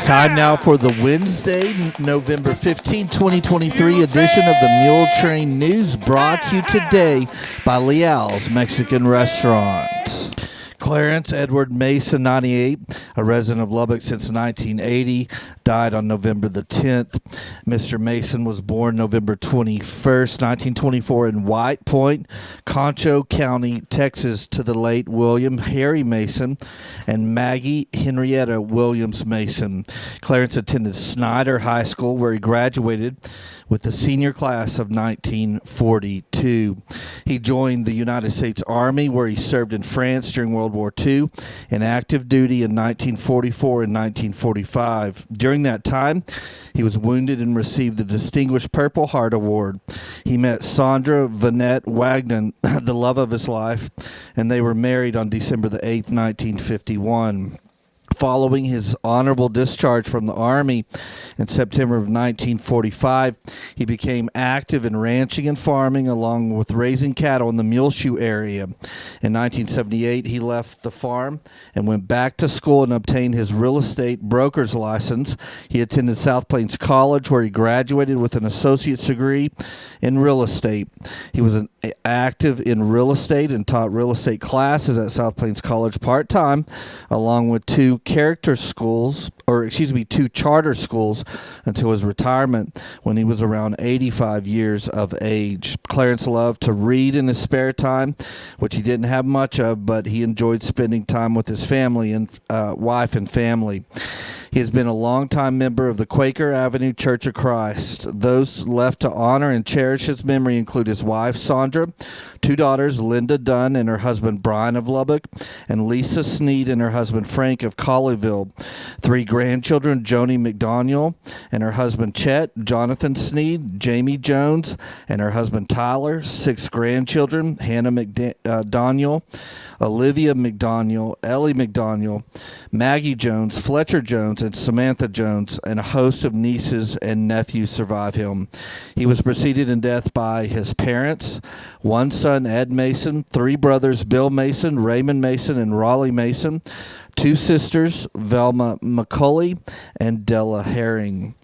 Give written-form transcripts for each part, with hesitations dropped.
Time now for the Wednesday, November 15, 2023 edition of the Muletrain News, brought to you today by Leal's Mexican Restaurant. Clarence Edward Mason, 98, a resident of Lubbock since 1980, died on November the 10th. Mr. Mason was born November 21st, 1924 in White Point, Concho County, Texas, to the late William Harry Mason and Maggie Henrietta Williams Mason. Clarence attended Snyder High School, where he graduated with the senior class of 1942. He joined the United States Army, where he served in France during World War II, in active duty in 1944 and 1945. During that time, he was wounded and received the Distinguished Purple Heart Award. He met Sandra Vanette Wagner, the love of his life, and they were married on December the 8th, 1951. Following his honorable discharge from the Army in September of 1945, he became active in ranching and farming, along with raising cattle in the Muleshoe area. In 1978, he left the farm and went back to school and obtained his real estate broker's license. He attended South Plains College, where he graduated with an associate's degree in real estate. He was active in real estate and taught real estate classes at South Plains College part-time, along with two charter schools until his retirement when he was around 85 years of age. Clarence loved to read in his spare time, which he didn't have much of, but he enjoyed spending time with his family and wife and family. He has been a longtime member of the Quaker Avenue Church of Christ. Those left to honor and cherish his memory include his wife, Sandra, two daughters, Linda Dunn and her husband, Brian of Lubbock, and Lisa Sneed and her husband, Frank of Colleyville. Three grandchildren, Joni McDaniel and her husband, Chet, Jonathan Sneed, Jamie Jones and her husband, Tyler. Six grandchildren, Hannah McDaniel, Olivia McDaniel, Ellie McDaniel, Maggie Jones, Fletcher Jones, and Samantha Jones, and a host of nieces and nephews survive him. He was preceded in death by his parents, one son, Ed Mason, three brothers, Bill Mason, Raymond Mason, and Raleigh Mason, two sisters, Velma McCulley and Della Herring.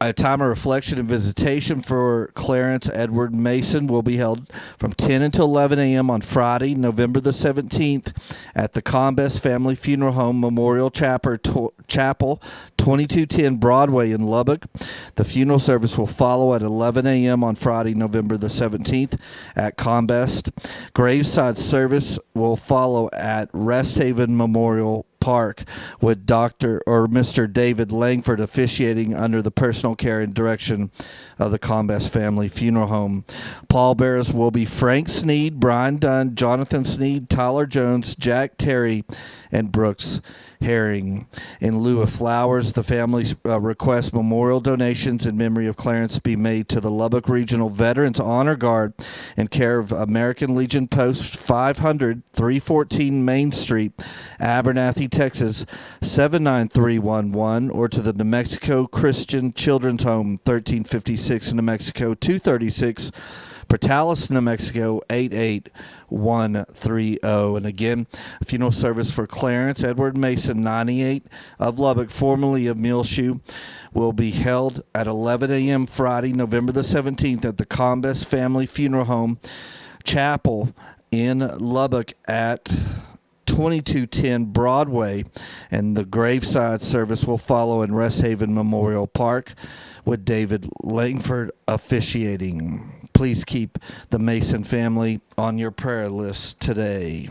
A time of reflection and visitation for Clarence Edward Mason will be held from 10 until 11 a.m. on Friday, November the 17th at the Combest Family Funeral Home Memorial Chapel, 2210 Broadway in Lubbock. The funeral service will follow at 11 a.m. on Friday, November the 17th at Combest. Graveside service will follow at Rest Haven Memorial Park, with Mr. David Langford officiating under the personal care and direction of the Combest Family Funeral Home. Pallbearers will be Frank Sneed, Brian Dunn, Jonathan Sneed, Tyler Jones, Jack Terry, and Brooks Herring. In lieu of flowers, the family requests memorial donations in memory of Clarence be made to the Lubbock Regional Veterans Honor Guard in care of American Legion Post 500, 314 Main Street, Abernathy, Texas 79311, or to the New Mexico Christian Children's Home 1356 New Mexico 236, Portales, New Mexico 88130. And again, a funeral service for Clarence Edward Mason, 98, of Lubbock, formerly of Muleshoe, will be held at 11 a.m. Friday, November the 17th at the Combest Family Funeral Home Chapel in Lubbock at 2210 Broadway, and the graveside service will follow in Rest Haven Memorial Park with David Langford officiating. Please keep the Mason family on your prayer list today.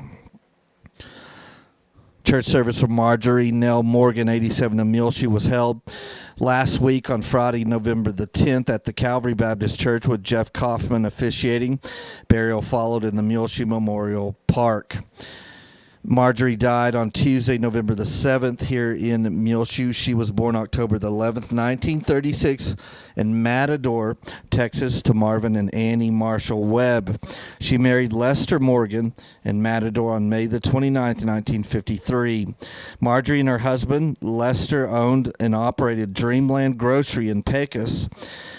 Church service for Marjorie Nell Morgan, 87, of Muleshoe, was held last week on Friday, November the 10th at the Calvary Baptist Church with Jeff Kaufman officiating. Burial followed in the Muleshoe Memorial Park. Marjorie died on Tuesday, November the 7th here in Muleshoe. She was born October the 11th, 1936 in Matador, Texas, to Marvin and Annie Marshall Webb. She married Lester Morgan in Matador on May the 29th, 1953. Marjorie and her husband, Lester, owned and operated Dreamland Grocery in Pecos.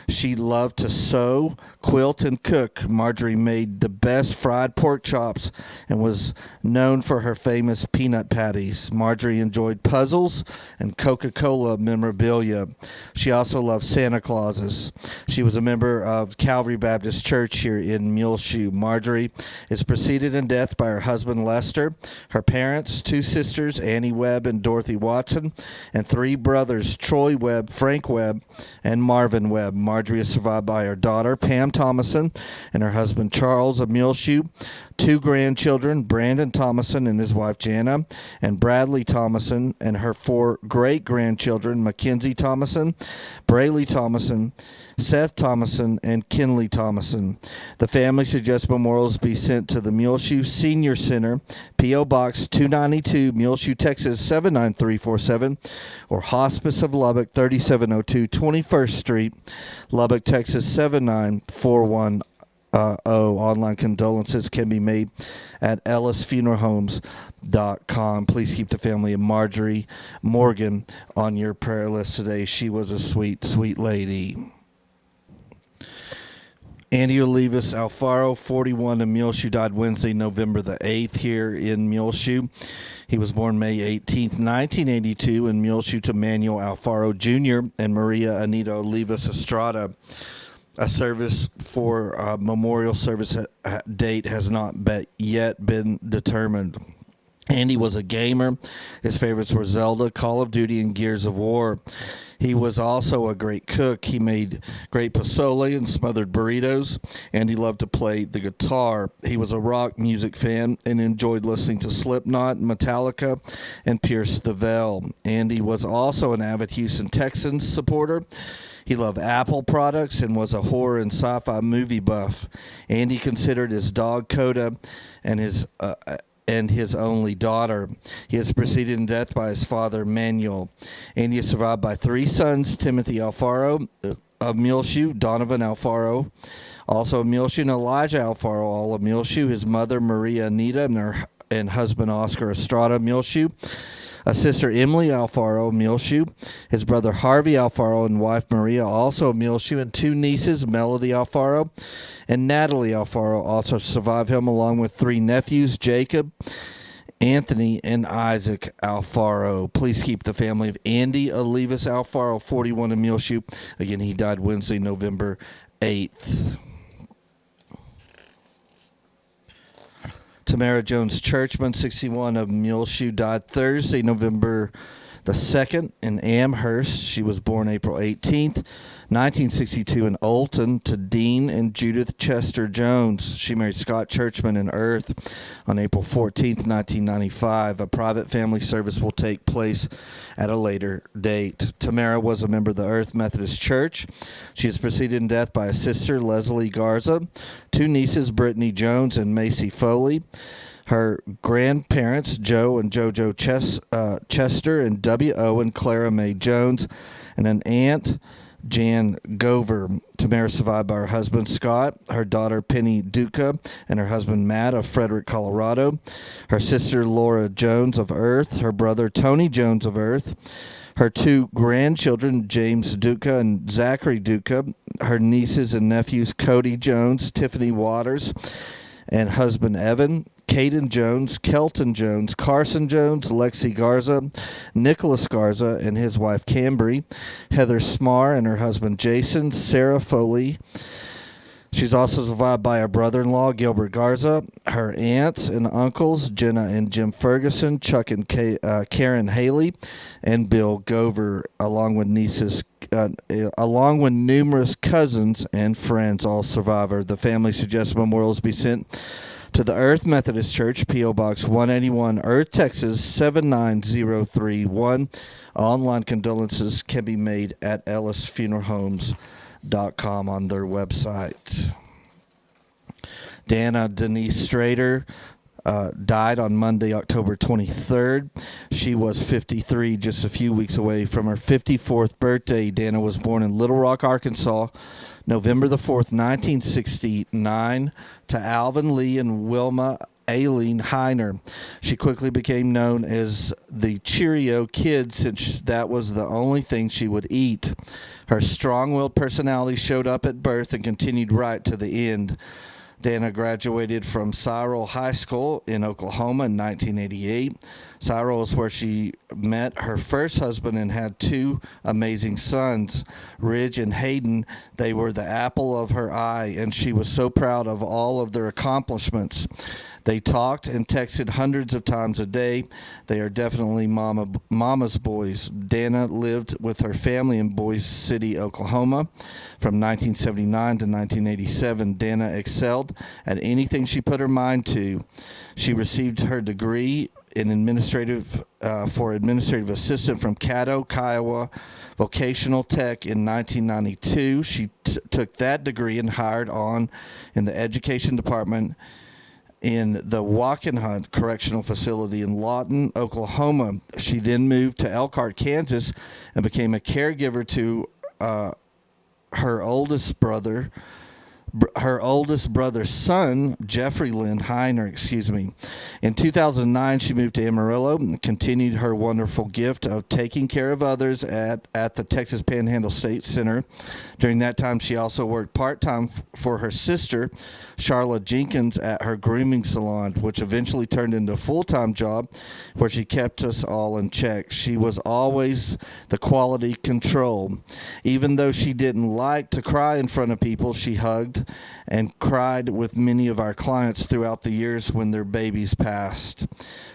She loved to sew, quilt, and cook. Marjorie made the best fried pork chops and was known for her her famous peanut patties. Marjorie enjoyed puzzles and Coca-Cola memorabilia. She also loved Santa Clauses. She was a member of Calvary Baptist Church here in Muleshoe. Marjorie is preceded in death by her husband Lester, her parents, 2 sisters, Annie Webb and Dorothy Watson, and 3 brothers, Troy Webb, Frank Webb, and Marvin Webb. Marjorie is survived by her daughter, Pam Thomason, and her husband, Charles of Muleshoe, 2 grandchildren, Brandon Thomason and his wife, Jana, and Bradley Thomason, and her 4 great-grandchildren, Mackenzie Thomason, Brayley Thomason, Seth Thomason, and Kinley Thomason. The family suggests memorials be sent to the Muleshoe Senior Center, P.O. Box 292, Muleshoe, Texas 79347, or Hospice of Lubbock, 3702 21st Street, Lubbock, Texas 79410. Online condolences can be made at ellisfuneralhomes.com. Please keep the family of Marjorie Morgan on your prayer list today. She was a sweet, sweet lady. Andy Olivas Alfaro, 41, in Muleshoe, died Wednesday, November the 8th here in Muleshoe. He was born May 18th, 1982 in Muleshoe to Manuel Alfaro Jr. and Maria Anita Olivas Estrada. A service for memorial service date has not yet been determined. Andy was a gamer. His favorites were Zelda, Call of Duty, and Gears of War. He was also a great cook. He made great pozole and smothered burritos, and he loved to play the guitar. He was a rock music fan and enjoyed listening to Slipknot, Metallica, and Pierce the Veil. Andy was also an avid Houston Texans supporter. He loved Apple products and was a horror and sci-fi movie buff. Andy considered his dog Coda and his only daughter. He is preceded in death by his father Manuel. Andy is survived by 3 sons: Timothy Alfaro of Muleshoe, Donovan Alfaro, also of Muleshoe, and Elijah Alfaro, all of Muleshoe. His mother Maria Anita and husband Oscar Estrada of Muleshoe. A sister, Emily Alfaro, Muleshoe. His brother, Harvey Alfaro, and wife, Maria, also of Muleshoe. And 2 nieces, Melody Alfaro and Natalie Alfaro, also survive him, along with 3 nephews, Jacob, Anthony, and Isaac Alfaro. Please keep the family of Andy Olivas Alfaro, 41, in Muleshoe. Again, he died Wednesday, November 8th. Tamara Jones Churchman, 61, of Muleshoe, died Thursday, November the 2nd, in Amherst. She was born April 18th, 1962, in Olton, to Dean and Judith Chester Jones. She married Scott Churchman in Earth on April 14th, 1995. A private family service will take place at a later date. Tamara was a member of the Earth Methodist Church. She is preceded in death by a sister, Leslie Garza, 2 nieces, Brittany Jones and Macy Foley. Her grandparents, Joe and JoJo Chester, and W.O. and Clara Mae Jones, and an aunt, Jan Gover. Tamara survived by her husband, Scott, her daughter, Penny Duca, and her husband, Matt, of Frederick, Colorado, her sister, Laura Jones of Earth, her brother, Tony Jones of Earth, her 2 grandchildren, James Duca and Zachary Duca, her nieces and nephews, Cody Jones, Tiffany Waters, and husband, Evan, Caden Jones, Kelton Jones, Carson Jones, Lexi Garza, Nicholas Garza and his wife Cambry, Heather Smar and her husband Jason, Sarah Foley. She's also survived by her brother-in-law Gilbert Garza, her aunts and uncles Jenna and Jim Ferguson, Chuck and Karen Haley, and Bill Gover, along with numerous cousins and friends, all survive her. The family suggests memorials be sent to the Earth Methodist Church, P.O. Box 181, Earth, Texas 79031. Online condolences can be made at ellisfuneralhomes.com on their website. Dana Denise Strader died on Monday, October 23rd. She was 53, just a few weeks away from her 54th birthday. Dana was born in Little Rock, Arkansas, November the 4th, 1969, to Alvin Lee and Wilma Aileen Heiner. She quickly became known as the Cheerio Kid, since that was the only thing she would eat. Her strong-willed personality showed up at birth and continued right to the end. Dana graduated from Cyril High School in Oklahoma in 1988. Cyril is where she met her first husband and had two amazing sons, Ridge and Hayden. They were the apple of her eye, and she was so proud of all of their accomplishments. They talked and texted hundreds of times a day. They are definitely mama's boys. Dana lived with her family in Boise City, Oklahoma from 1979 to 1987. Dana excelled at anything she put her mind to. She received her degree in administrative assistant from Caddo, Kiowa Vocational Tech in 1992. She took that degree and hired on in the education department in the Wackenhunt Correctional Facility in Lawton, Oklahoma. She then moved to Elkhart, Kansas, and became a caregiver to her oldest brother's son, Jeffrey Lynn Heiner, In 2009, she moved to Amarillo and continued her wonderful gift of taking care of others at the Texas Panhandle State Center. During that time, she also worked part-time for her sister, Charlotte Jenkins, at her grooming salon, which eventually turned into a full-time job where she kept us all in check. She was always the quality control. Even though she didn't like to cry in front of people, she hugged and cried with many of our clients throughout the years when their babies passed.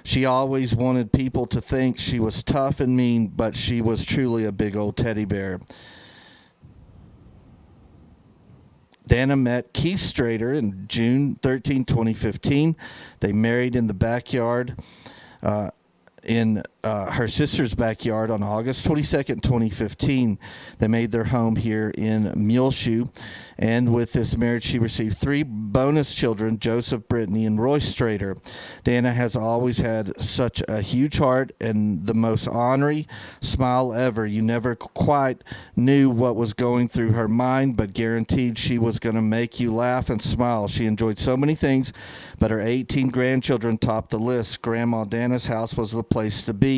She always wanted people to think she was tough and mean, but she was truly a big old teddy bear. Dana met Keith Strader in June 13, 2015. They married in the backyard in her sister's backyard on August 22nd, 2015. They made their home here in Muleshoe, and with this marriage, she received 3 bonus children, Joseph, Brittany, and Roy Strader. Dana has always had such a huge heart and the most ornery smile ever. You never quite knew what was going through her mind, but guaranteed she was going to make you laugh and smile. She enjoyed so many things, but her 18 grandchildren topped the list. Grandma Dana's house was the place to be,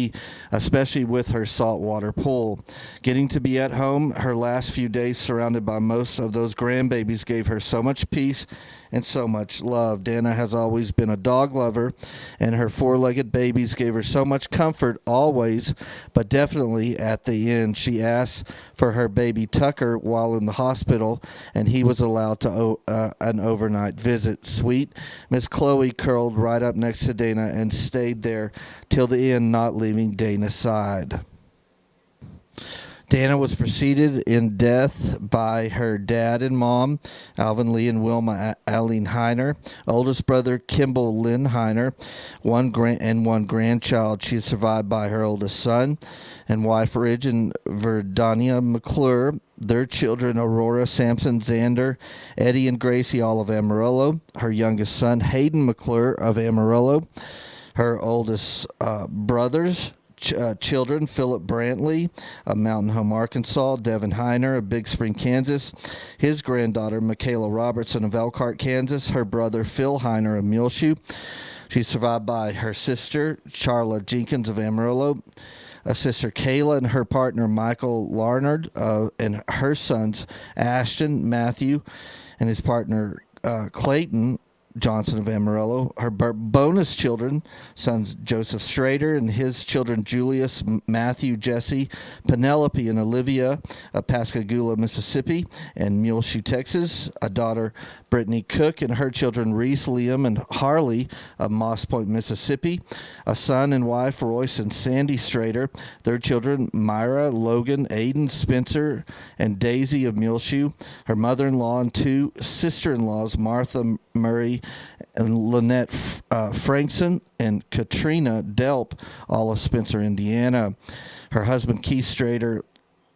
especially with her saltwater pool. Getting to be at home her last few days surrounded by most of those grandbabies gave her so much peace and so much love. Dana has always been a dog lover, and her 4-legged babies gave her so much comfort always, but definitely at the end. She asked for her baby Tucker while in the hospital, and he was allowed to an overnight visit. Sweet Miss Chloe curled right up next to Dana and stayed there till the end, not leaving Dana's side. Dana was preceded in death by her dad and mom, Alvin Lee and Wilma Aline Heiner, oldest brother Kimball Lynn Heiner, one grandchild. She is survived by her oldest son and wife Ridge and Verdania McClure, their children Aurora, Samson, Xander, Eddie, and Gracie, all of Amarillo, her youngest son Hayden McClure of Amarillo, her oldest brothers, children, Philip Brantley of Mountain Home, Arkansas, Devin Heiner of Big Spring, Kansas, his granddaughter, Michaela Robertson of Elkhart, Kansas, her brother, Phil Heiner of Muleshoe. She's survived by her sister, Charlotte Jenkins of Amarillo, a sister, Kayla, and her partner, Michael Larnard, and her sons, Ashton, Matthew, and his partner, Clayton Johnson of Amarillo. Her bonus children, sons Joseph Strader and his children Julius, Matthew, Jesse, Penelope, and Olivia of Pascagoula, Mississippi, and Muleshoe, Texas. A daughter, Brittany Cook, and her children Reese, Liam, and Harley of Moss Point, Mississippi. A son and wife, Royce and Sandy Strader. Their children, Myra, Logan, Aiden, Spencer, and Daisy of Muleshoe. Her mother-in-law and 2 sister-in-laws, Martha Murray and Lynette Frankson, and Katrina Delp, all of Spencer, Indiana. Her husband, Keith Strader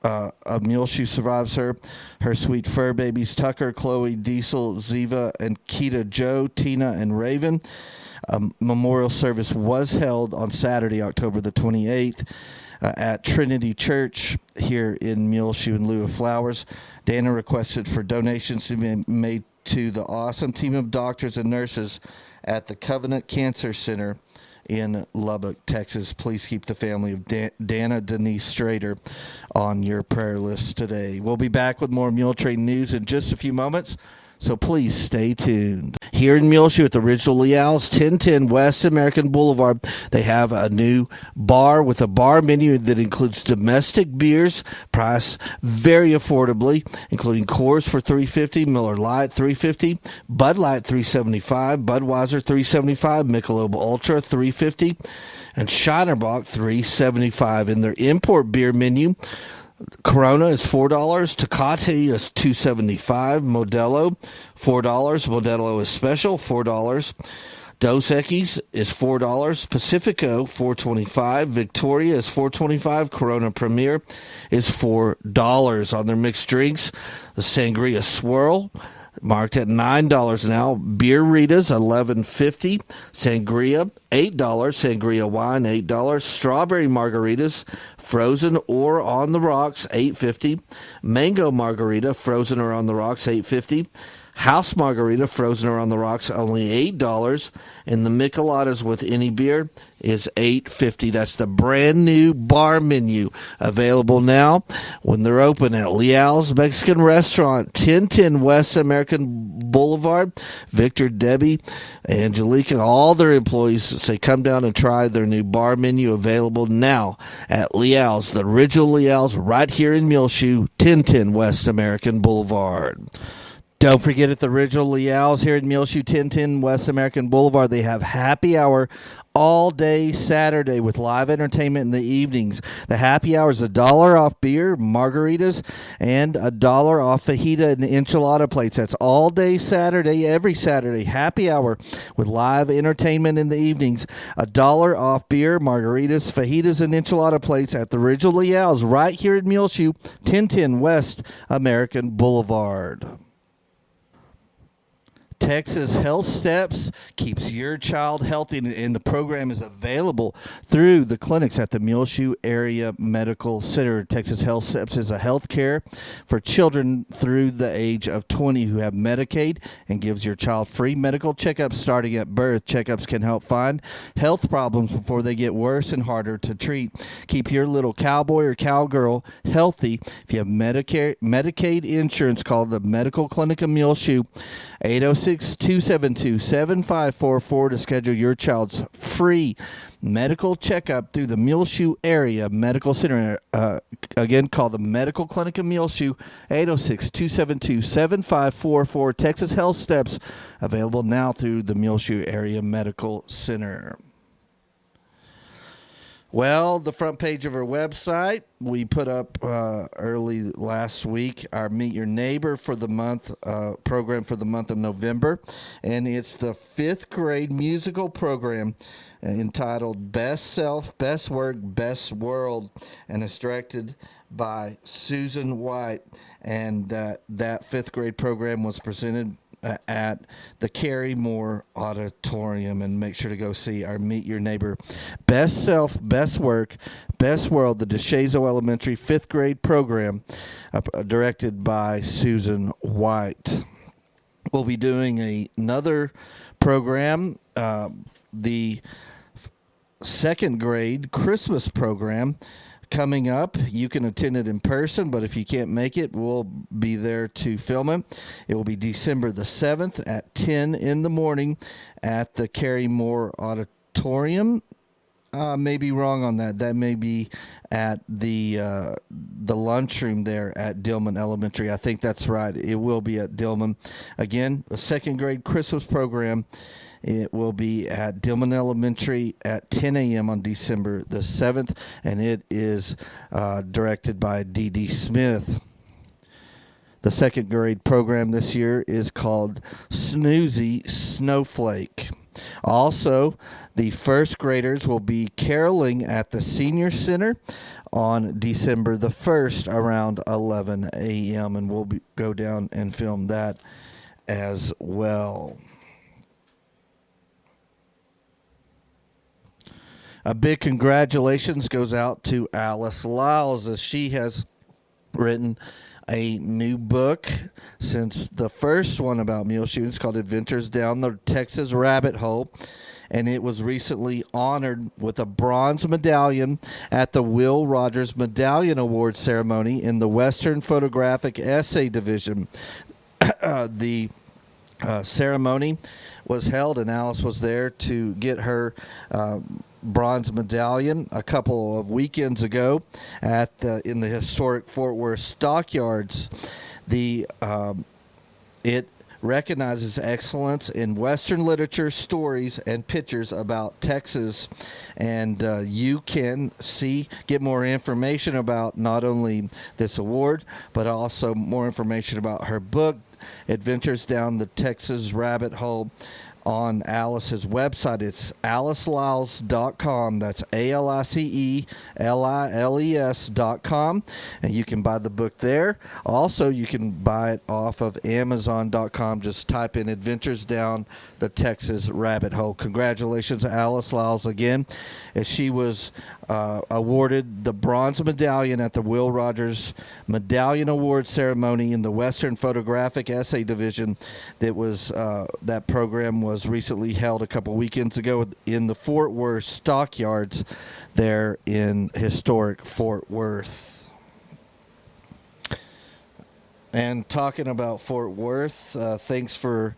of Muleshoe, survives her. Her sweet fur babies, Tucker, Chloe, Diesel, Ziva, and Keita Joe, Tina, and Raven. A memorial service was held on Saturday, October the 28th, at Trinity Church here in Muleshoe in lieu of flowers. Dana requested for donations to be made to the awesome team of doctors and nurses at the Covenant Cancer Center in Lubbock, Texas. Please keep the family of Dana Denise Strader on your prayer list today. We'll be back with more Muletrain news in just a few moments, so please stay tuned. here in Muleshoe at the Original Leal's, 1010 West American Boulevard. They have a new bar with a bar menu that includes domestic beers, priced very affordably, including Coors for $3.50, Miller Lite $3.50, Bud Light $3.75, Budweiser $3.75, Michelob Ultra $3.50, and Shinerbach $3.75. In their import beer menu, Corona is $4, Tecate is $2.75, Modelo $4, Modelo is special $4, Dos Equis is $4, Pacifico $4.25, Victoria is $4.25, Corona Premier is $4. On their mixed drinks, the Sangria Swirl marked at $9 now. Beer Ritas $11.50. Sangria $8. Sangria wine $8. Strawberry margaritas, frozen or on the rocks, $8.50. Mango margarita, frozen or on the rocks, $8.50. House margarita, frozen or on the rocks, only $8. And the Micheladas with any beer is $8.50. That's the brand new bar menu available now when they're open at Leal's Mexican Restaurant, 1010 West American Boulevard. Victor, Debbie, Angelica, all their employees say come down and try their new bar menu available now at Leal's, the Original Leal's, right here in Muleshoe, 1010 West American Boulevard. Don't forget, at the Original Leal's here in Muleshoe, 1010 West American Boulevard, they have happy hour all day Saturday with live entertainment in the evenings. The happy hour is $1 off beer, margaritas, and $1 off fajita and enchilada plates. That's all day Saturday, every Saturday. Happy hour with live entertainment in the evenings. $1 off beer, margaritas, fajitas, and enchilada plates at the Original Leal's right here in Muleshoe, 1010 West American Boulevard. Texas Health Steps keeps your child healthy, and the program is available through the clinics at the Muleshoe Area Medical Center. Texas Health Steps is a health care for children through the age of 20 who have Medicaid and gives your child free medical checkups starting at birth. Checkups can help find health problems before they get worse and harder to treat. Keep your little cowboy or cowgirl healthy. If you have Medicaid insurance, call the Medical Clinic of Muleshoe, 806-272-7544 to schedule your child's free medical checkup through the Muleshoe Area Medical Center. Again, call the Medical Clinic of Muleshoe, 806-272-7544. Texas Health Steps, available now through the Muleshoe Area Medical Center. Well, the front page of our website, we put up early last week our Meet Your Neighbor for the month program for the month of November, and it's the 5th grade musical program entitled Best Self, Best Work, Best World, and it's directed by Susan White, and that 5th grade program was presented at the Carrie Moore Auditorium. And make sure to go see our Meet Your Neighbor Best Self, Best Work, Best World, the DeShazo Elementary 5th grade program directed by Susan White. We'll be doing another program, the 2nd grade Christmas program, coming up. You can attend it in person, but if you can't make it, we'll be there to film it. It will be December the 7th at 10 in the morning at the Carrie Moore Auditorium. May be wrong on that. That may be at the lunchroom there at Dillman Elementary. I think that's right. It will be at Dillman. Again, the 2nd grade Christmas program. It will be at Dillman Elementary at 10 a.m. on December the 7th, and it is directed by D.D. Smith. The 2nd grade program this year is called Snoozy Snowflake. Also, the 1st graders will be caroling at the Senior Center on December the 1st around 11 a.m., and we'll go down and film that as well. A big congratulations goes out to Alice Lyles, as she has written a new book since the first one about mule shooting. It's called Adventures Down the Texas Rabbit Hole, and it was recently honored with a bronze medallion at the Will Rogers Medallion Award ceremony in the Western Photographic Essay Division. The ceremony was held, and Alice was there to get her bronze medallion a couple of weekends ago in the historic Fort Worth Stockyards. It recognizes excellence in Western literature, stories, and pictures about Texas. And you can get more information about not only this award, but also more information about her book, Adventures Down the Texas Rabbit Hole, on Alice's website. It's AliceLiles.com. That's AliceLiles.com. And you can buy the book there. Also, you can buy it off of Amazon.com. Just type in Adventures Down the Texas Rabbit Hole. Congratulations, Alice Liles, again, as she was awarded the bronze medallion at the Will Rogers Medallion Award ceremony in the Western Photographic Essay Division. That program was recently held a couple weekends ago in the Fort Worth Stockyards there in historic Fort Worth. And talking about Fort Worth, thanks for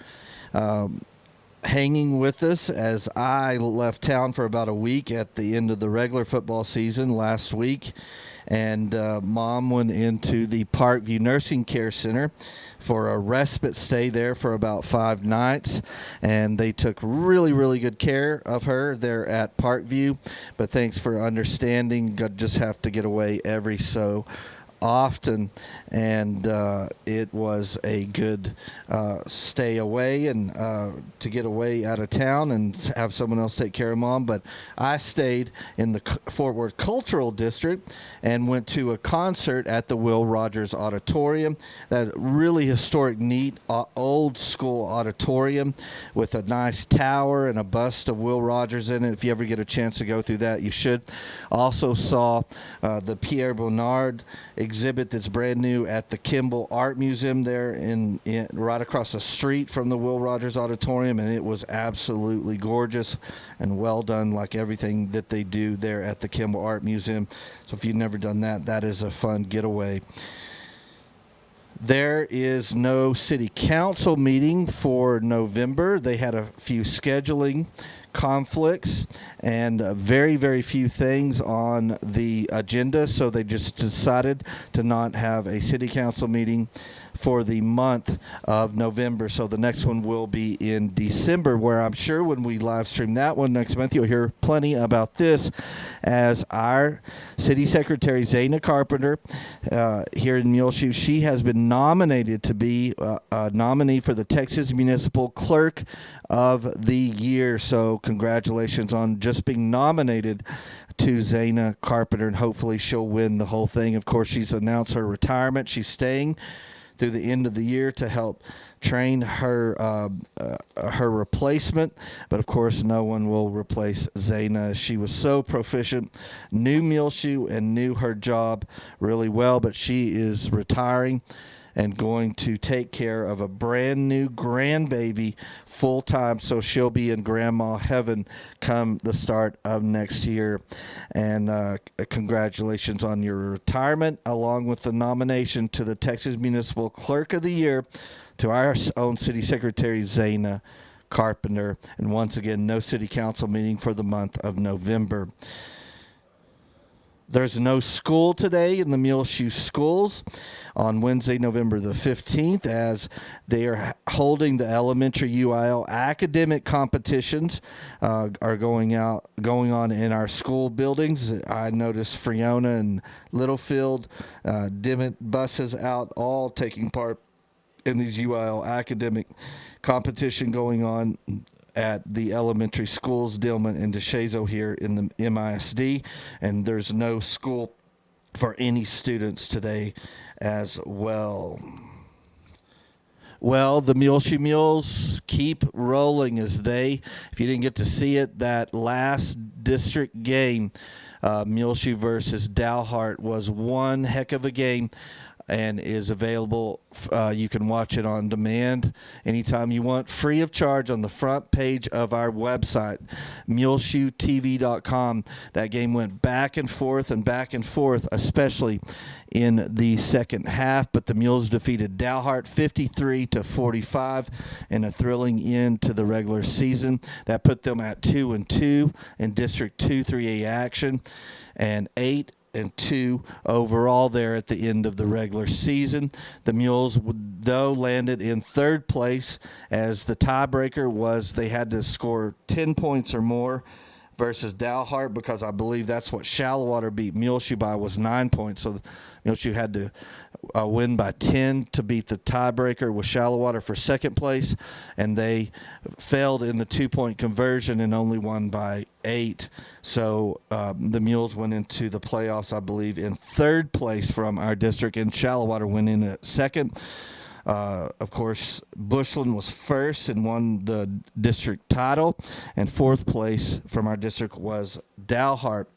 hanging with us as I left town for about a week at the end of the regular football season last week, and Mom went into the Parkview Nursing Care Center for a respite stay there for about 5 nights, and they took really, really good care of her there at Parkview. But thanks for understanding. Just have to get away every so often, and it was a good stay away and to get away out of town and have someone else take care of Mom. But I stayed in the Fort Worth Cultural District and went to a concert at the Will Rogers Auditorium, that really historic, neat, old school auditorium with a nice tower and a bust of Will Rogers in it. If you ever get a chance to go through that, you should. Also saw the Pierre Bonnard exhibit that's brand new at the Kimball Art Museum there in right across the street from the Will Rogers Auditorium, and it was absolutely gorgeous and well done, like everything that they do there at the Kimball Art Museum. So if you've never done that, that is a fun getaway. There is no city council meeting for November. They had a few scheduling conflicts and very, very few things on the agenda, so they just decided to not have a city council meeting for the month of November. So the next one will be in December, where I'm sure when we live stream that one next month, you'll hear plenty about this, as our city secretary, Zana Carpenter, here in Muleshoe, she has been nominated to be a nominee for the Texas Municipal Clerk of the Year. So congratulations on just being nominated to Zana Carpenter, and hopefully she'll win the whole thing. Of course, she's announced her retirement. She's staying through the end of the year to help train her replacement. But of course, no one will replace Zana. She was so proficient, knew Muleshoe and knew her job really well. But she is retiring and going to take care of a brand new grandbaby full time, so she'll be in grandma heaven come the start of next year. And congratulations on your retirement, along with the nomination to the Texas Municipal Clerk of the Year to our own City Secretary Zana Carpenter. And once again, no city council meeting for the month of November. There's no school today in the Muleshoe schools on Wednesday, November the 15th, as they are holding the elementary UIL academic competitions are going on in our school buildings. I noticed Friona and Littlefield, Dimmitt buses out, all taking part in these UIL academic competition going on at the elementary schools, Dillman and DeShazo here in the MISD, and there's no school for any students today as well. Well, the Muleshoe Mules keep rolling as if you didn't get to see it, that last district game, Muleshoe versus Dalhart, was one heck of a game. and is available. You can watch it on demand anytime you want, free of charge, on the front page of our website, muleshoetv.com. That game went back and forth, especially in the second half, but the Mules defeated Dalhart 53-45 in a thrilling end to the regular season. That put them at 2-2 in District 2 3A action, and 8-2 overall there at the end of the regular season. The Mules, though, landed in third place, as the tiebreaker was they had to score 10 points or more versus Dalhart, because I believe that's what Shallowater beat Muleshoe by, was 9 points. So Muleshoe had to win by 10 to beat the tiebreaker with Shallowater for second place, and they failed in the 2-point conversion and only won by 8. So the Mules went into the playoffs, I believe, in third place from our district, and Shallowater went in at second. Of course, Bushland was first and won the district title, and fourth place from our district was Dalhart.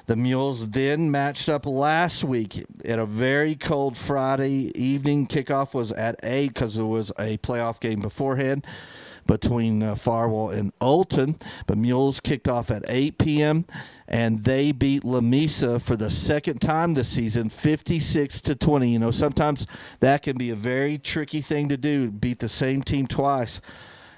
The Mules then matched up last week at a very cold Friday evening. Kickoff was at 8 because there was a playoff game beforehand between Farwell and Olton. But Mules kicked off at 8 p.m., and they beat Lamesa for the second time this season, 56-20. You know, sometimes that can be a very tricky thing to do, beat the same team twice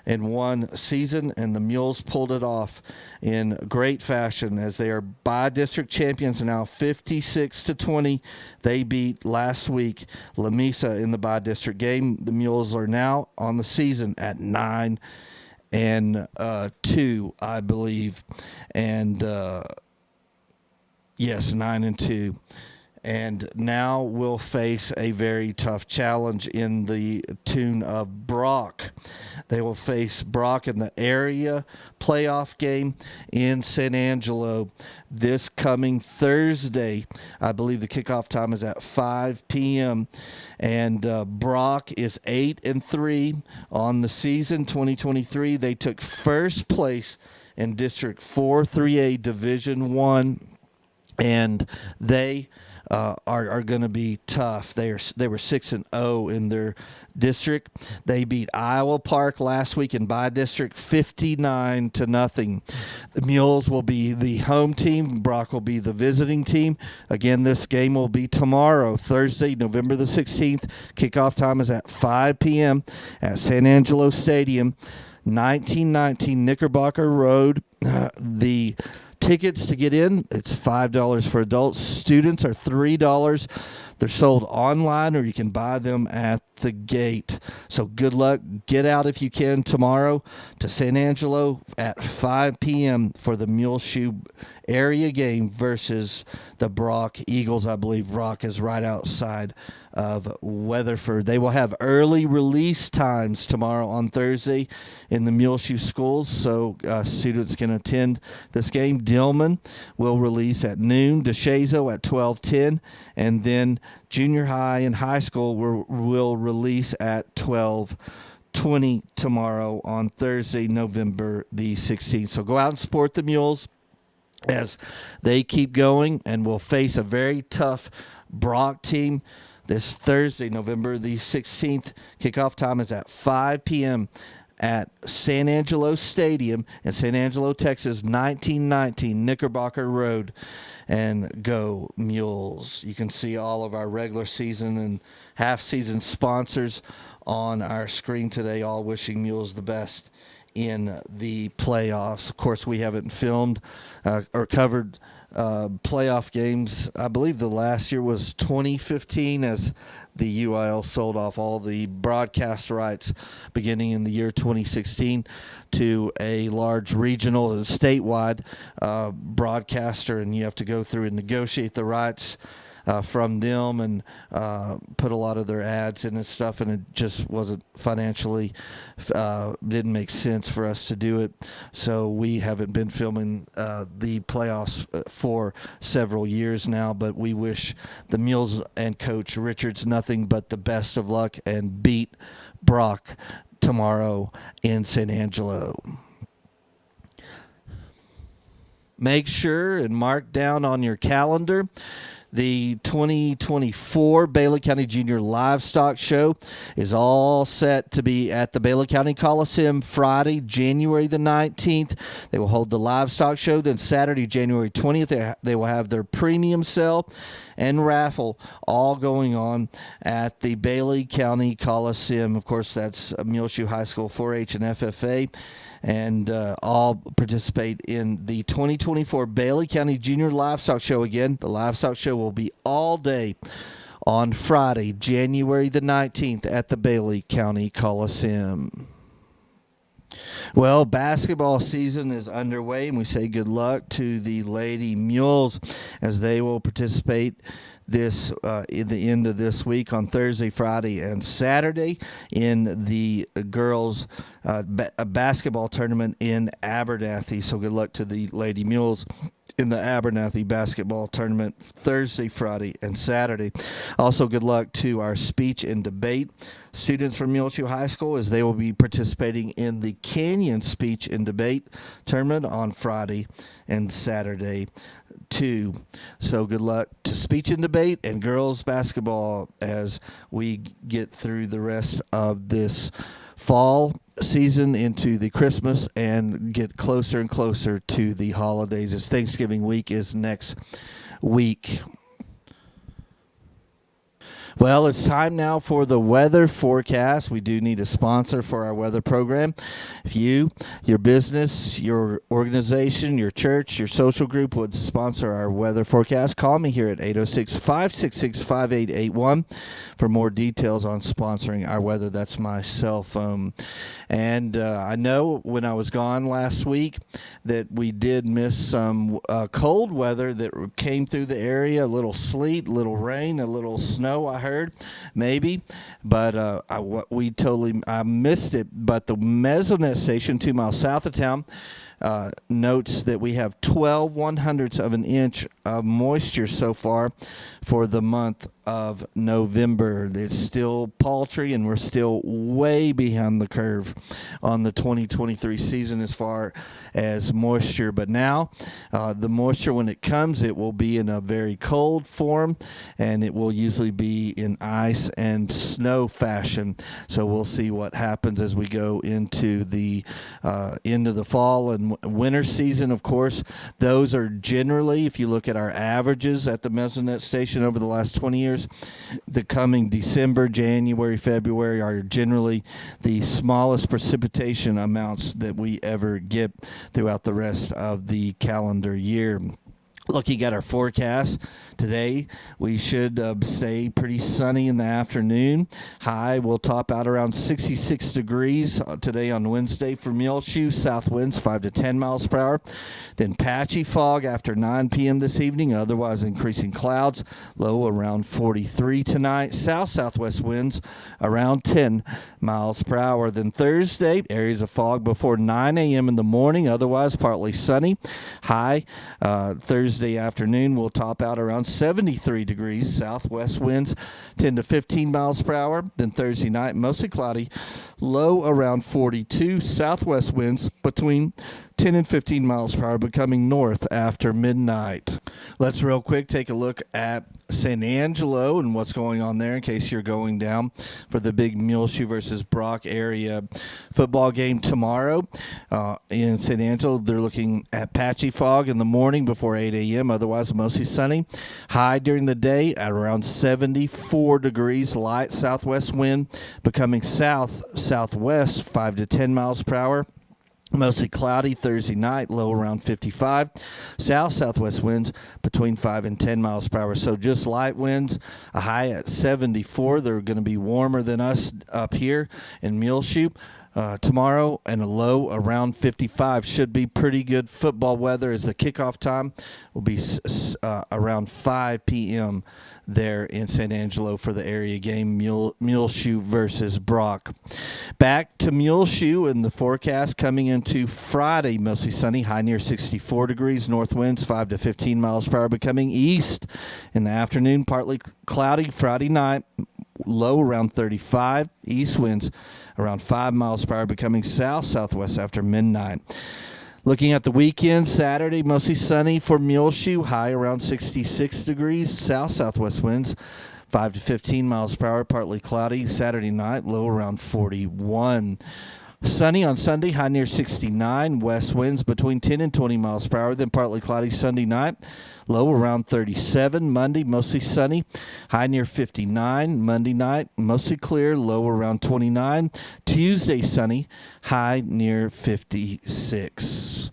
in one season, and the Mules pulled it off in great fashion as they are by-district champions now, 56-20. They beat last week Lamesa in the by-district game. The Mules are now on the season at 9-2, I believe, and yes, 9-2. And now we'll face a very tough challenge in the tune of Brock. They will face Brock in the area playoff game in San Angelo this coming Thursday. I believe the kickoff time is at 5 p.m. And Brock is 8-3 on the season 2023. They took first place in District 4 3A Division 1, and they are going to be tough. They were 6-0 in their district. They beat Iowa Park last week in by district 59-0. The Mules will be the home team. Brock will be the visiting team. Again, this game will be tomorrow, Thursday, November the 16th. Kickoff time is at 5 p.m. at San Angelo Stadium, 1919 Knickerbocker Road. The tickets to get in, it's $5 for adults. Students are $3. They're sold online, or you can buy them at the gate. So good luck. Get out if you can tomorrow to San Angelo at 5 p.m. for the Muleshoe area game versus the Brock Eagles. I believe Brock is right outside of Weatherford. They will have early release times tomorrow on Thursday in the Muleshoe schools, so students can attend this game. Dillman will release at noon, DeShazo at 12:10, and then junior high and high school will release at 12:20 tomorrow on Thursday, November the 16th. So go out and support the Mules as they keep going, and will face a very tough Brock team this Thursday, November the 16th. Kickoff time is at 5 p.m. at San Angelo Stadium in San Angelo, Texas, 1919 Knickerbocker Road. And go Mules. You can see all of our regular season and half-season sponsors on our screen today, all wishing Mules the best in the playoffs. Of course, we haven't filmed or covered playoff games. I believe the last year was 2015, as the UIL sold off all the broadcast rights beginning in the year 2016 to a large regional and statewide broadcaster, and you have to go through and negotiate the rights from them and put a lot of their ads in and stuff, and it just wasn't financially didn't make sense for us to do it. So we haven't been filming the playoffs for several years now, but we wish the Mules and Coach Richards nothing but the best of luck and beat Brock tomorrow in San Angelo. Make sure and mark down on your calendar The 2024 Bailey County Junior Livestock Show is all set to be at the Bailey County Coliseum Friday, January the 19th. They will hold the livestock show. Then Saturday, January 20th, they will have their premium sale and raffle all going on at the Bailey County Coliseum. Of course, that's Muleshoe High School 4-H and FFA. And all participate in the 2024 Bailey County Junior Livestock Show again. The livestock show will be all day on Friday, January the 19th at the Bailey County Coliseum. Well, basketball season is underway, and we say good luck to the Lady Mules as they will participate in the end of this week on Thursday, Friday, and Saturday in the girls' basketball tournament in Abernathy. So good luck to the Lady Mules in the Abernathy basketball tournament Thursday, Friday, and Saturday. Also, good luck to our speech and debate students from Muleshoe High School as they will be participating in the Canyon Speech and Debate tournament on Friday and Saturday too. So good luck to speech and debate and girls basketball as we get through the rest of this fall season into the Christmas and get closer and closer to the holidays as Thanksgiving week is next week. Well, it's time now for the weather forecast. We do need a sponsor for our weather program. If you, your business, your organization, your church, your social group would sponsor our weather forecast, call me here at 806-566-5881 for more details on sponsoring our weather. That's my cell phone. And I know when I was gone last week that we did miss some cold weather that came through the area, a little sleet, a little rain, a little snow, I heard, maybe, but I missed it. But the Mesonet station 2 miles south of town notes that we have 12 1/100ths of an inch of moisture so far for the month of November. It's still paltry, and we're still way behind the curve on the 2023 season as far as moisture. But now, the moisture, when it comes, it will be in a very cold form, and it will usually be in ice and snow fashion. So we'll see what happens as we go into the end of the fall and winter season. Of course, those are generally, if you look at our averages at the Mesonet station over the last 20 years, the coming December, January, February are generally the smallest precipitation amounts that we ever get throughout the rest of the calendar year. Looking at our forecast today, we should stay pretty sunny in the afternoon. High will top out around 66 degrees today on Wednesday for Muleshoe. South winds 5 to 10 miles per hour. Then patchy fog after 9 p.m. this evening. Otherwise increasing clouds. Low around 43 tonight. South-southwest winds around 10 miles per hour. Then Thursday, areas of fog before 9 a.m. in the morning. Otherwise partly sunny. High Thursday afternoon will top out around 73 degrees. Southwest winds 10 to 15 miles per hour. Then Thursday night, mostly cloudy. Low around 42. Southwest winds between 10 and 15 miles per hour, becoming north after midnight. Let's real quick take a look at San Angelo and what's going on there in case you're going down for the big Muleshoe versus Brock area football game tomorrow. In San Angelo, they're looking at patchy fog in the morning before 8 a.m., otherwise mostly sunny. High during the day at around 74 degrees, light southwest wind becoming south-southwest 5 to 10 miles per hour. Mostly cloudy Thursday night, low around 55. South-southwest winds between 5 and 10 miles per hour. So just light winds, a high at 74. They're going to be warmer than us up here in Muleshoe. Tomorrow, and a low around 55. Should be pretty good football weather as the kickoff time will be around 5 p.m. there in San Angelo for the area game, Muleshoe versus Brock. Back to Muleshoe in the forecast coming into Friday, mostly sunny, high near 64 degrees, north winds 5 to 15 miles per hour, becoming east in the afternoon, partly cloudy Friday night, low around 35, east winds around 5 miles per hour, becoming south-southwest after midnight. Looking at the weekend, Saturday, mostly sunny for Muleshoe, high around 66 degrees, south-southwest winds 5 to 15 miles per hour, partly cloudy. Saturday night, low around 41. Sunny on Sunday, high near 69. West winds between 10 and 20 miles per hour. Then partly cloudy Sunday night, low around 37. Monday, mostly sunny, high near 59. Monday night, mostly clear, low around 29. Tuesday, sunny, high near 56.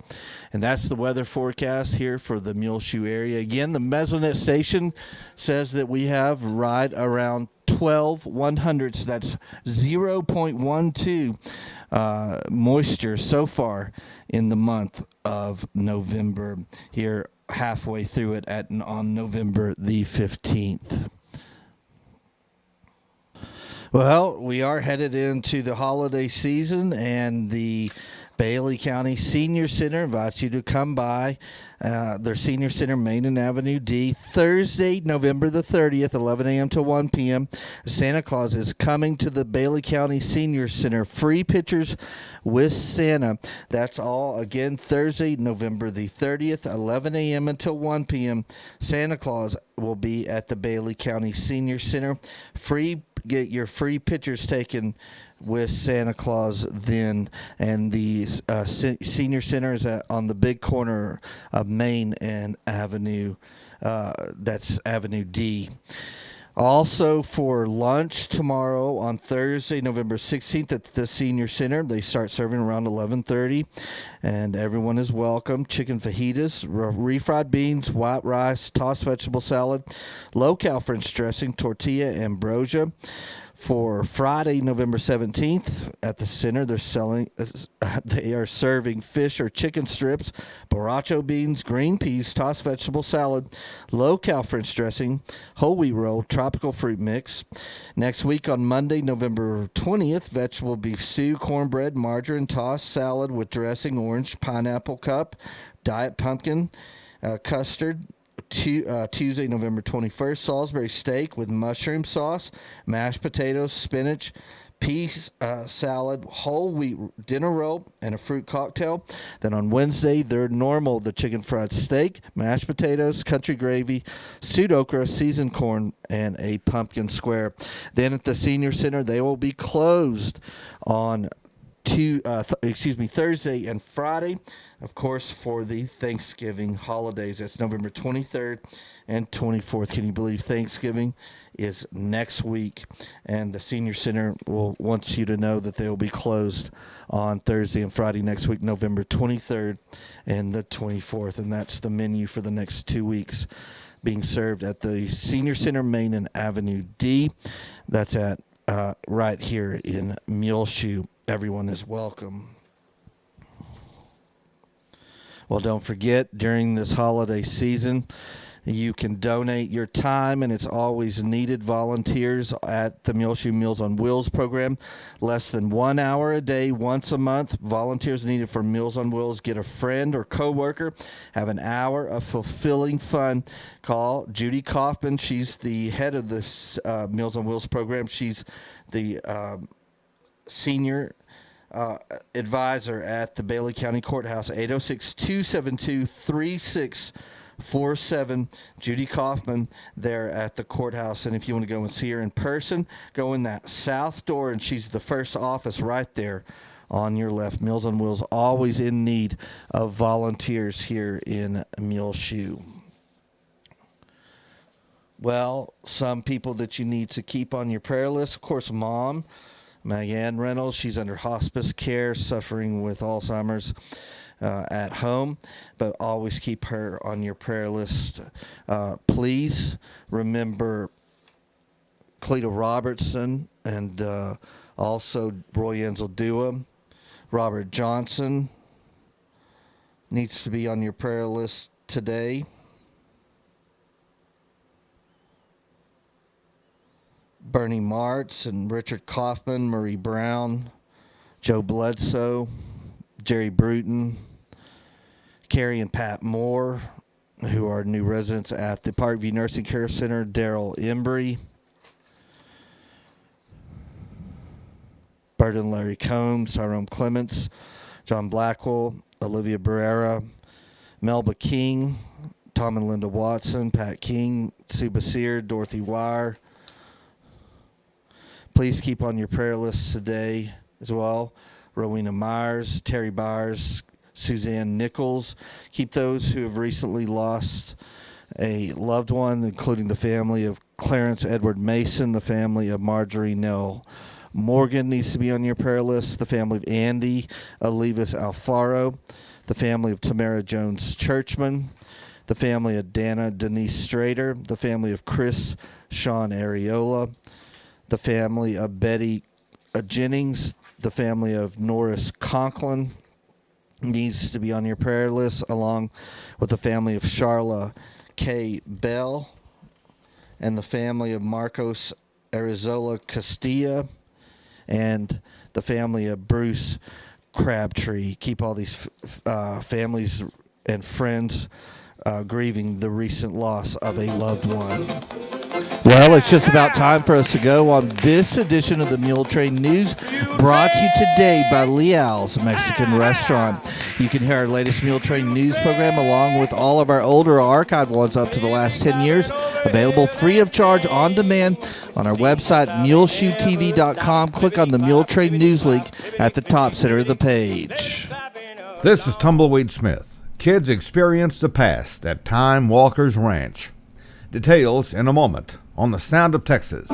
And that's the weather forecast here for the Muleshoe area. Again, the Mesonet station says that we have right around 12 100ths. That's 0.12 moisture so far in the month of November. Here, halfway through it on November the 15th. Well, we are headed into the holiday season, and the Bailey County Senior Center invites you to come by their Senior Center, Main and Avenue D, Thursday, November the 30th, 11 a.m. to 1 p.m. Santa Claus is coming to the Bailey County Senior Center. Free pictures with Santa. That's all. Again, Thursday, November the 30th, 11 a.m. until 1 p.m. Santa Claus will be at the Bailey County Senior Center. Get your free pictures taken with Santa Claus then, and the Senior Center is on the big corner of Main and Avenue. That's Avenue D. Also, for lunch tomorrow on Thursday, November 16th at the Senior Center, they start serving around 11:30, and everyone is welcome. Chicken fajitas, refried beans, white rice, tossed vegetable salad, low-cal French dressing, tortilla, ambrosia. For Friday, November 17th, at the center, they are serving fish or chicken strips, borracho beans, green peas, tossed vegetable salad, low-cal French dressing, whole wheat roll, tropical fruit mix. Next week on Monday, November 20th, vegetable beef stew, cornbread, margarine, tossed salad with dressing, orange pineapple cup, diet pumpkin, custard. Tuesday, November 21st, Salisbury steak with mushroom sauce, mashed potatoes, spinach, peas salad, whole wheat dinner roll, and a fruit cocktail. Then on Wednesday, they're normal, the chicken fried steak, mashed potatoes, country gravy, stewed okra, seasoned corn, and a pumpkin square. Then at the Senior Center, they will be closed on Thursday and Friday, of course, for the Thanksgiving holidays. That's November 23rd and 24th. Can you believe Thanksgiving is next week? And the Senior Center wants you to know that they will be closed on Thursday and Friday next week, November 23rd and the 24th. And that's the menu for the next 2 weeks being served at the Senior Center, Main and Avenue D. That's at right here in Muleshoe. Everyone is welcome. Well, don't forget, during this holiday season, you can donate your time, and it's always needed volunteers at the Muleshoe Meals on Wheels program. Less than 1 hour a day, once a month. Volunteers needed for Meals on Wheels. Get a friend or coworker. Have an hour of fulfilling fun. Call Judy Kaufman. She's the head of this Meals on Wheels program. She's the senior advisor at the Bailey County Courthouse, 806-272-3647. Judy Kaufman there at the courthouse. And if you want to go and see her in person, go in that south door, and she's the first office right there on your left. Meals on Wheels, always in need of volunteers here in Muleshoe. Well, some people that you need to keep on your prayer list, of course, Mom, Marianne Reynolds. She's under hospice care, suffering with Alzheimer's at home, but always keep her on your prayer list. Please remember Cleta Robertson and also Roy Enzaldua. Robert Johnson needs to be on your prayer list today. Bernie Martz and Richard Kaufman, Marie Brown, Joe Bledsoe, Jerry Bruton, Carrie and Pat Moore, who are new residents at the Parkview Nursing Care Center, Daryl Embry, Bert and Larry Combs, Tyrone Clements, John Blackwell, Olivia Barrera, Melba King, Tom and Linda Watson, Pat King, Sue Basir, Dorothy Wire. Please keep on your prayer lists today as well. Rowena Myers, Terry Byers, Suzanne Nichols. Keep those who have recently lost a loved one, including the family of Clarence Edward Mason, the family of Marjorie Nell Morgan needs to be on your prayer list, the family of Andy Olivas Alfaro, the family of Tamara Jones Churchman, the family of Dana Denise Strader, the family of Chris Sean Areola, the family of Betty Jennings, the family of Norris Conklin needs to be on your prayer list, along with the family of Charla K. Bell and the family of Marcos Arizola Castilla and the family of Bruce Crabtree. Keep all these families and friends grieving the recent loss of a loved one. Well, it's just about time for us to go on this edition of the Muletrain News, brought to you today by Leal's Mexican Restaurant. You can hear our latest Muletrain News program along with all of our older archived ones up to the last 10 years, available free of charge on demand on our website, muleshoetv.com. Click on the Muletrain News link at the top center of the page. This is Tumbleweed Smith. Kids experience the past at Time Walker's Ranch. Details in a moment on The Sound of Texas.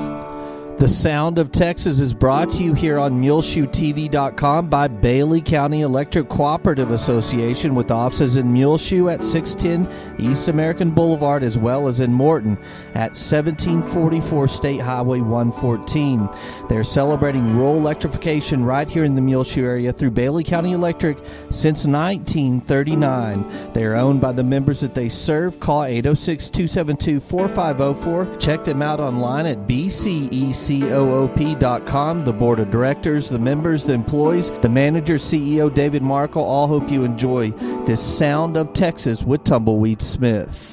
The Sound of Texas is brought to you here on muleshoetv.com by Bailey County Electric Cooperative Association, with offices in Muleshoe at 610 East American Boulevard, as well as in Morton at 1744 State Highway 114. They're celebrating rural electrification right here in the Muleshoe area through Bailey County Electric since 1939. They are owned by the members that they serve. Call 806-272-4504. Check them out online at bcecoop.com. The board of directors, the members, the employees, the manager, CEO David Markle, all hope you enjoy this Sound of Texas with Tumbleweed Smith.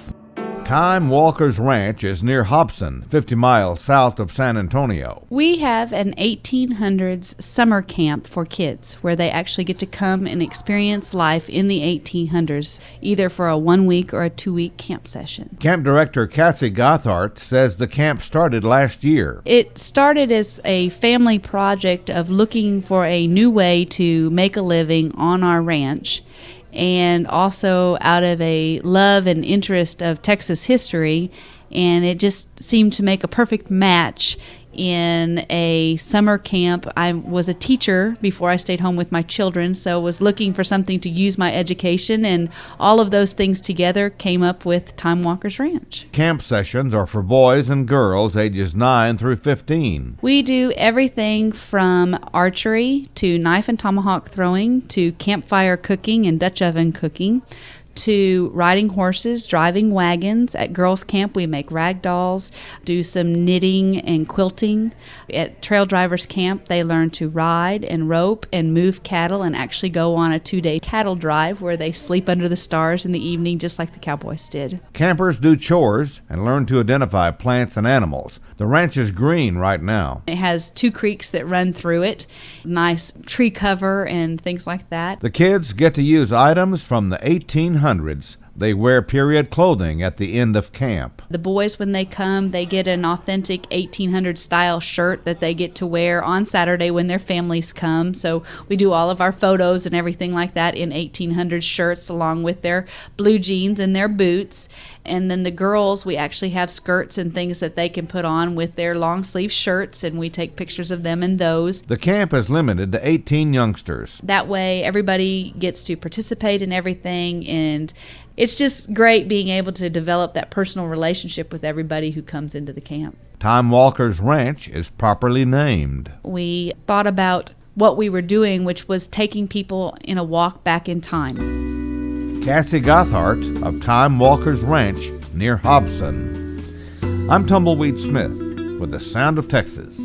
Time Walker's Ranch is near Hobson, 50 miles south of San Antonio. We have an 1800s summer camp for kids where they actually get to come and experience life in the 1800s, either for a 1 week or a 2 week camp session. Camp director Cassie Gothart says the camp started last year. It started as a family project of looking for a new way to make a living on our ranch, and also out of a love and interest of Texas history, and it just seemed to make a perfect match in a summer camp. I was a teacher before I stayed home with my children, so was looking for something to use my education, and all of those things together came up with Time Walker's Ranch. Camp sessions are for boys and girls ages 9 through 15. We do everything from archery to knife and tomahawk throwing to campfire cooking and Dutch oven cooking, to riding horses, driving wagons. At girls' camp, we make rag dolls, do some knitting and quilting. At trail drivers' camp, they learn to ride and rope and move cattle, and actually go on a 2-day cattle drive where they sleep under the stars in the evening, just like the cowboys did. Campers do chores and learn to identify plants and animals. The ranch is green right now. It has 2 creeks that run through it, nice tree cover and things like that. The kids get to use items from the 1800s. They wear period clothing at the end of camp. The boys, when they come, they get an authentic 1800 style shirt that they get to wear on Saturday when their families come. So we do all of our photos and everything like that in 1800 shirts, along with their blue jeans and their boots. And then the girls, we actually have skirts and things that they can put on with their long sleeve shirts, and we take pictures of them in those. The camp is limited to 18 youngsters. That way everybody gets to participate in everything, and it's just great being able to develop that personal relationship with everybody who comes into the camp. Time Walker's Ranch is properly named. We thought about what we were doing, which was taking people in a walk back in time. Cassie Gothart of Time Walker's Ranch near Hobson. I'm Tumbleweed Smith with The Sound of Texas.